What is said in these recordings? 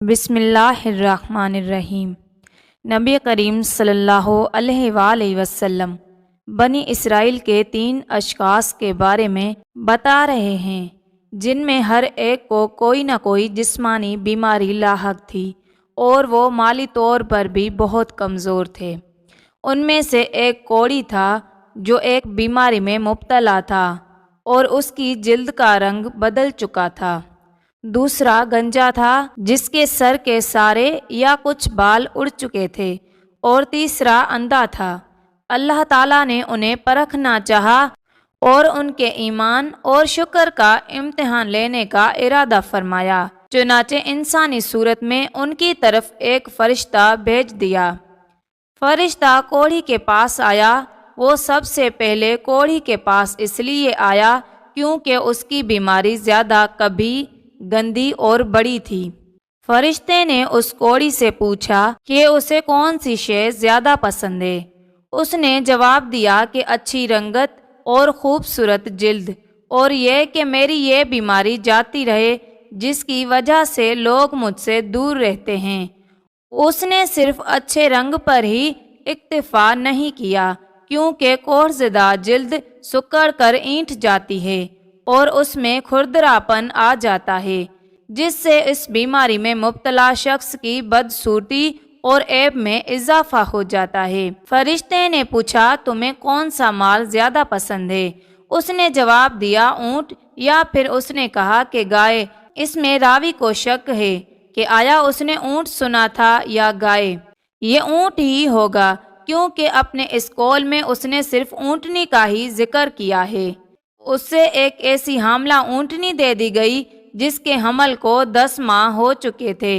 بسم اللہ الرحمن الرحیم۔ نبی کریم صلی اللہ علیہ وآلہ وسلم بنی اسرائیل کے 3 اشخاص کے بارے میں بتا رہے ہیں جن میں ہر ایک کو کوئی نہ کوئی جسمانی بیماری لاحق تھی اور وہ مالی طور پر بھی بہت کمزور تھے۔ ان میں سے ایک کوڑی تھا جو ایک بیماری میں مبتلا تھا اور اس کی جلد کا رنگ بدل چکا تھا۔ دوسرا گنجا تھا جس کے سر کے سارے یا کچھ بال اڑ چکے تھے، اور تیسرا اندھا تھا۔ اللہ تعالیٰ نے انہیں پرکھنا چاہا اور ان کے ایمان اور شکر کا امتحان لینے کا ارادہ فرمایا، چنانچہ انسانی صورت میں ان کی طرف ایک فرشتہ بھیج دیا۔ فرشتہ کوڑھی کے پاس آیا۔ وہ سب سے پہلے کوڑھی کے پاس اس لیے آیا کیونکہ اس کی بیماری زیادہ کبھی گندی اور بڑی تھی۔ فرشتے نے اس کوڑی سے پوچھا کہ اسے کون سی شے زیادہ پسند ہے۔ اس نے جواب دیا کہ اچھی رنگت اور خوبصورت جلد، اور یہ کہ میری یہ بیماری جاتی رہے جس کی وجہ سے لوگ مجھ سے دور رہتے ہیں۔ اس نے صرف اچھے رنگ پر ہی اکتفا نہیں کیا کیونکہ کوڑھ زدہ جلد سکڑ کر اینٹ جاتی ہے اور اس میں کھردراپن آ جاتا ہے، جس سے اس بیماری میں مبتلا شخص کی بدصورتی اور عیب میں اضافہ ہو جاتا ہے۔ فرشتے نے پوچھا تمہیں کون سا مال زیادہ پسند ہے؟ اس نے جواب دیا اونٹ، یا پھر اس نے کہا کہ گائے۔ اس میں راوی کو شک ہے کہ آیا اس نے اونٹ سنا تھا یا گائے؟ یہ اونٹ ہی ہوگا کیونکہ اپنے اس قول میں اس نے صرف اونٹنی کا ہی ذکر کیا ہے۔ اس سے ایک ایسی حاملہ اونٹنی دے دی گئی جس کے حمل کو 10 ماہ ہو چکے تھے۔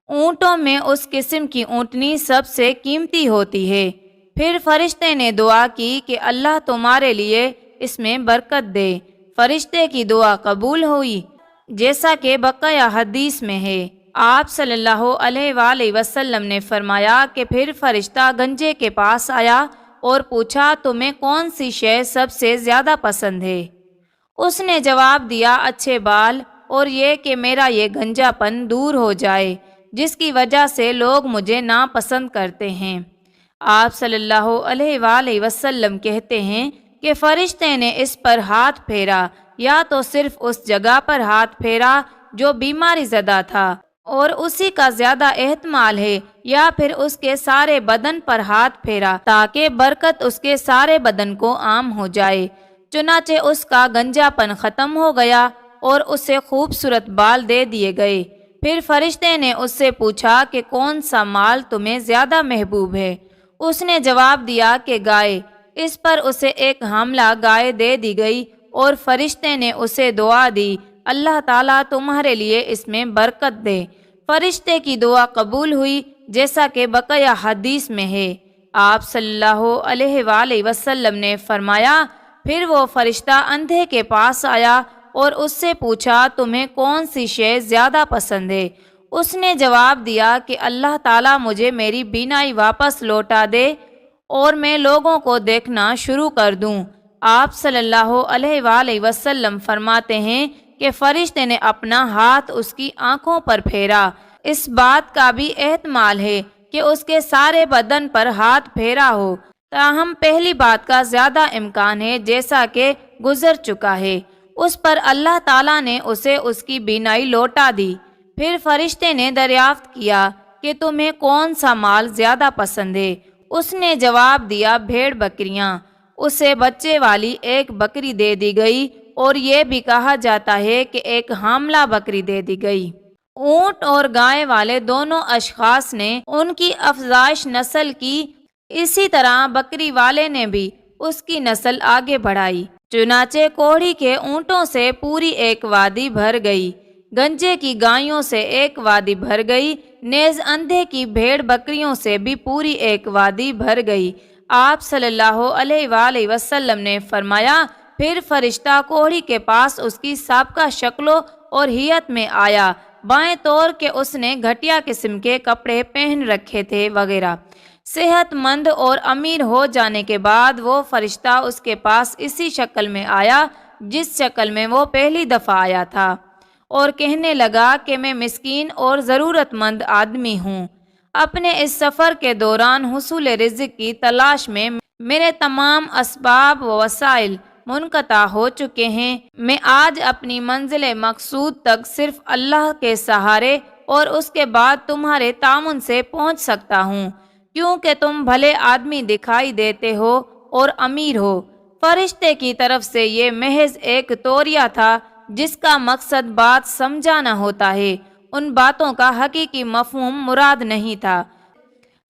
اونٹوں میں اس قسم کی اونٹنی سب سے قیمتی ہوتی ہے۔ پھر فرشتے نے دعا کی کہ اللہ تمہارے لیے اس میں برکت دے۔ فرشتے کی دعا قبول ہوئی، جیسا کہ بقیہ حدیث میں ہے۔ آپ صلی اللہ علیہ وآلہ وسلم نے فرمایا کہ پھر فرشتہ گنجے کے پاس آیا اور پوچھا تمہیں کون سی شے سب سے زیادہ پسند ہے؟ اس نے جواب دیا اچھے بال، اور یہ کہ میرا یہ گنجا پن دور ہو جائے جس کی وجہ سے لوگ مجھے ناپسند کرتے ہیں۔ آپ صلی اللہ علیہ وآلہ وسلم کہتے ہیں کہ فرشتے نے اس پر ہاتھ پھیرا، یا تو صرف اس جگہ پر ہاتھ پھیرا جو بیماری زدہ تھا اور اسی کا زیادہ احتمال ہے، یا پھر اس کے سارے بدن پر ہاتھ پھیرا تاکہ برکت اس کے سارے بدن کو عام ہو جائے۔ چنانچہ اس کا گنجا پن ختم ہو گیا اور اسے خوبصورت بال دے دیے گئے۔ پھر فرشتے نے اس سے پوچھا کہ کون سا مال تمہیں زیادہ محبوب ہے؟ اس نے جواب دیا کہ گائے۔ اس پر اسے ایک حاملہ گائے دے دی گئی اور فرشتے نے اسے دعا دی اللہ تعالیٰ تمہارے لیے اس میں برکت دے۔ فرشتے کی دعا قبول ہوئی، جیسا کہ بقیہ حدیث میں ہے۔ آپ صلی اللہ علیہ وآلہ وسلم نے فرمایا پھر وہ فرشتہ اندھے کے پاس آیا اور اس سے پوچھا تمہیں کون سی شے زیادہ پسند ہے؟ اس نے جواب دیا کہ اللہ تعالیٰ مجھے میری بینائی واپس لوٹا دے اور میں لوگوں کو دیکھنا شروع کر دوں۔ آپ صلی اللہ علیہ وآلہ وسلم فرماتے ہیں کہ فرشتے نے اپنا ہاتھ اس کی آنکھوں پر پھیرا۔ اس بات کا بھی احتمال ہے کہ اس کے سارے بدن پر ہاتھ پھیرا ہو، تاہم پہلی بات کا زیادہ امکان ہے جیسا کہ گزر چکا ہے۔ اس پر اللہ تعالیٰ نے اسے اس کی بینائی لوٹا دی۔ پھر فرشتے نے دریافت کیا کہ تمہیں کون سا مال زیادہ پسند ہے؟ اس نے جواب دیا بھیڑ بکریاں۔ اسے بچے والی ایک بکری دے دی گئی، اور یہ بھی کہا جاتا ہے کہ ایک حاملہ بکری دے دی گئی۔ اونٹ اور گائے والے دونوں اشخاص نے ان کی افزائش نسل کی، اسی طرح بکری والے نے بھی اس کی نسل آگے بڑھائی۔ چنانچہ کوڑھی کے اونٹوں سے پوری ایک وادی بھر گئی، گنجے کی گایوں سے ایک وادی بھر گئی، نیز اندھے کی بھیڑ بکریوں سے بھی پوری ایک وادی بھر گئی۔ آپ صلی اللہ علیہ وآلہ وسلم نے فرمایا پھر فرشتہ کوڑھی کے پاس اس کی سابقہ شکل اور ہیئت میں آیا، بائیں طور کہ اس نے گھٹیا قسم کے کپڑے پہن رکھے تھے وغیرہ۔ صحت مند اور امیر ہو جانے کے بعد وہ فرشتہ اس کے پاس اسی شکل میں آیا جس شکل میں وہ پہلی دفعہ آیا تھا، اور کہنے لگا کہ میں مسکین اور ضرورت مند آدمی ہوں۔ اپنے اس سفر کے دوران حصول رزق کی تلاش میں میرے تمام اسباب و وسائل منقطع ہو چکے ہیں۔ میں آج اپنی منزل مقصود تک صرف اللہ کے سہارے اور اس کے بعد تمہارے تعاون سے پہنچ سکتا ہوں، کیونکہ تم بھلے آدمی دکھائی دیتے ہو اور امیر ہو۔ فرشتے کی طرف سے یہ محض ایک توریہ تھا جس کا مقصد بات سمجھانا ہوتا ہے، ان باتوں کا حقیقی مفہوم مراد نہیں تھا۔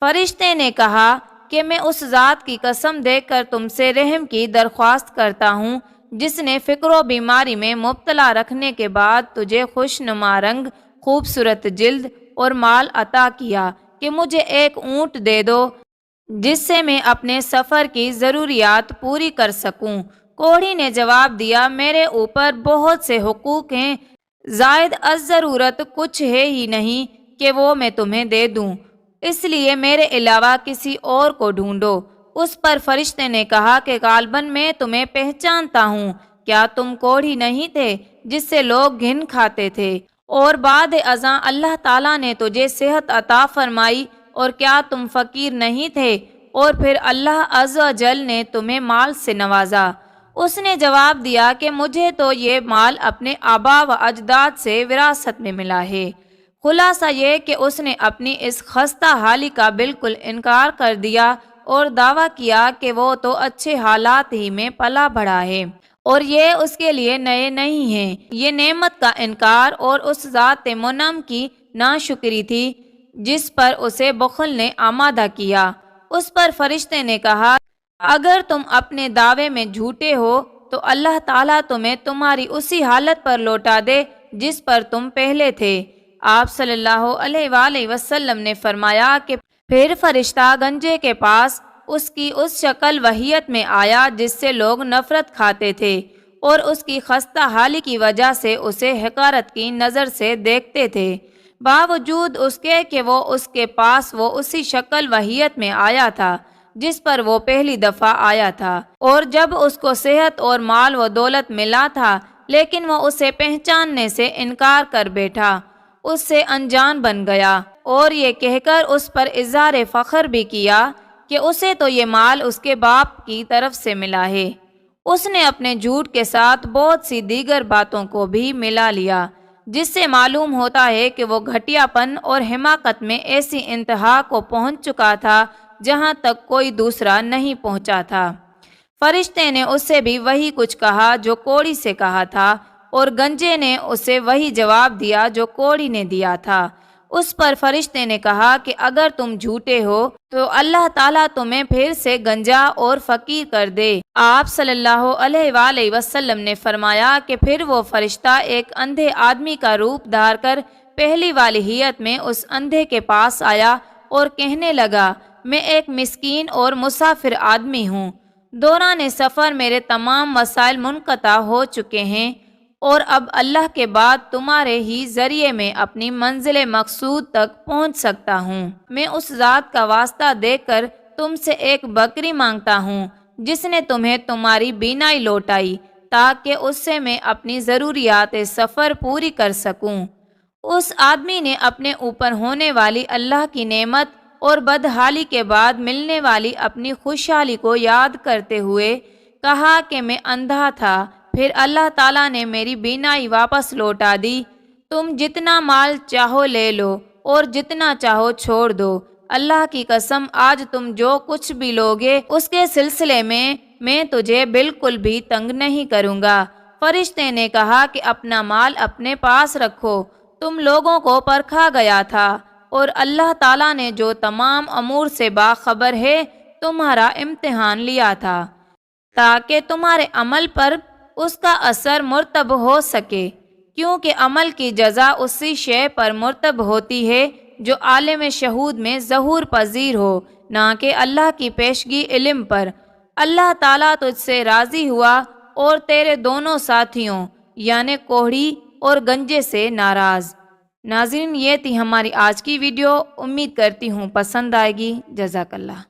فرشتے نے کہا کہ میں اس ذات کی قسم دے کر تم سے رحم کی درخواست کرتا ہوں جس نے فقر و بیماری میں مبتلا رکھنے کے بعد تجھے خوشنما رنگ، خوبصورت جلد اور مال عطا کیا کہ مجھے ایک اونٹ دے دو جس سے میں اپنے سفر کی ضروریات پوری کر سکوں۔ کوڑھی نے جواب دیا، میرے اوپر بہت سے حقوق ہیں، زائد از ضرورت کچھ ہے ہی نہیں کہ وہ میں تمہیں دے دوں، اس لیے میرے علاوہ کسی اور کو ڈھونڈو۔ اس پر فرشتے نے کہا کہ غالباً میں تمہیں پہچانتا ہوں، کیا تم کوڑھی نہیں تھے جس سے لوگ گھن کھاتے تھے اور بعد ازاں اللہ تعالیٰ نے تجھے صحت عطا فرمائی، اور کیا تم فقیر نہیں تھے اور پھر اللہ عز و جل نے تمہیں مال سے نوازا؟ اس نے جواب دیا کہ مجھے تو یہ مال اپنے آبا و اجداد سے وراثت میں ملا ہے۔ خلاصہ یہ کہ اس نے اپنی اس خستہ حالی کا بالکل انکار کر دیا اور دعویٰ کیا کہ وہ تو اچھے حالات ہی میں پلا بڑھا ہے اور یہ اس کے لیے نئے نہیں ہیں۔ یہ نعمت کا انکار اور اس ذات منعم کی ناشکری تھی جس پر اسے بخل نے آمادہ کیا۔ اس پر فرشتے نے کہا، اگر تم اپنے دعوے میں جھوٹے ہو تو اللہ تعالیٰ تمہیں تمہاری اسی حالت پر لوٹا دے جس پر تم پہلے تھے۔ آپ صلی اللہ علیہ وآلہ وسلم نے فرمایا کہ پھر فرشتہ گنجے کے پاس اس کی اس شکل وحیت میں آیا جس سے لوگ نفرت کھاتے تھے اور اس کی خستہ حالی کی وجہ سے اسے حقارت کی نظر سے دیکھتے تھے، باوجود اس کے کہ وہ اس کے پاس وہ اسی شکل وحیت میں آیا تھا جس پر وہ پہلی دفعہ آیا تھا، اور جب اس کو صحت اور مال و دولت ملا تھا لیکن وہ اسے پہچاننے سے انکار کر بیٹھا، اس سے انجان بن گیا اور یہ کہہ کر اس پر اظہار فخر بھی کیا کہ اسے تو یہ مال اس کے باپ کی طرف سے ملا ہے۔ اس نے اپنے جھوٹ کے ساتھ بہت سی دیگر باتوں کو بھی ملا لیا جس سے معلوم ہوتا ہے کہ وہ گھٹیا پن اور حماقت میں ایسی انتہا کو پہنچ چکا تھا جہاں تک کوئی دوسرا نہیں پہنچا تھا۔ فرشتے نے اس سے بھی وہی کچھ کہا جو کوڑھی سے کہا تھا اور گنجے نے اسے وہی جواب دیا جو کوڑھی نے دیا تھا۔ اس پر فرشتے نے کہا کہ اگر تم جھوٹے ہو تو اللہ تعالیٰ تمہیں پھر سے گنجا اور فقیر کر دے۔ آپ صلی اللہ علیہ وآلہ وسلم نے فرمایا کہ پھر وہ فرشتہ ایک اندھے آدمی کا روپ دھار کر پہلی والی ہیئت میں اس اندھے کے پاس آیا اور کہنے لگا، میں ایک مسکین اور مسافر آدمی ہوں، دوران سفر میرے تمام وسائل منقطع ہو چکے ہیں اور اب اللہ کے بعد تمہارے ہی ذریعے میں اپنی منزل مقصود تک پہنچ سکتا ہوں۔ میں اس ذات کا واسطہ دے کر تم سے ایک بکری مانگتا ہوں جس نے تمہیں تمہاری بینائی لوٹائی تاکہ اس سے میں اپنی ضروریات سفر پوری کر سکوں۔ اس آدمی نے اپنے اوپر ہونے والی اللہ کی نعمت اور بدحالی کے بعد ملنے والی اپنی خوشحالی کو یاد کرتے ہوئے کہا کہ میں اندھا تھا، پھر اللہ تعالیٰ نے میری بینائی واپس لوٹا دی۔ تم جتنا مال چاہو لے لو اور جتنا چاہو چھوڑ دو، اللہ کی قسم آج تم جو کچھ بھی لوگے اس کے سلسلے میں تجھے بالکل بھی تنگ نہیں کروں گا۔ فرشتے نے کہا کہ اپنا مال اپنے پاس رکھو، تم لوگوں کو پرکھا گیا تھا اور اللہ تعالیٰ نے جو تمام امور سے باخبر ہے تمہارا امتحان لیا تھا تاکہ تمہارے عمل پر اس کا اثر مرتب ہو سکے، کیونکہ عمل کی جزا اسی شے پر مرتب ہوتی ہے جو عالم شہود میں ظہور پذیر ہو، نہ کہ اللہ کی پیشگی علم پر۔ اللہ تعالیٰ تجھ سے راضی ہوا اور تیرے دونوں ساتھیوں یعنی کوڑھی اور گنجے سے ناراض۔ ناظرین، یہ تھی ہماری آج کی ویڈیو، امید کرتی ہوں پسند آئے گی۔ جزاک اللہ۔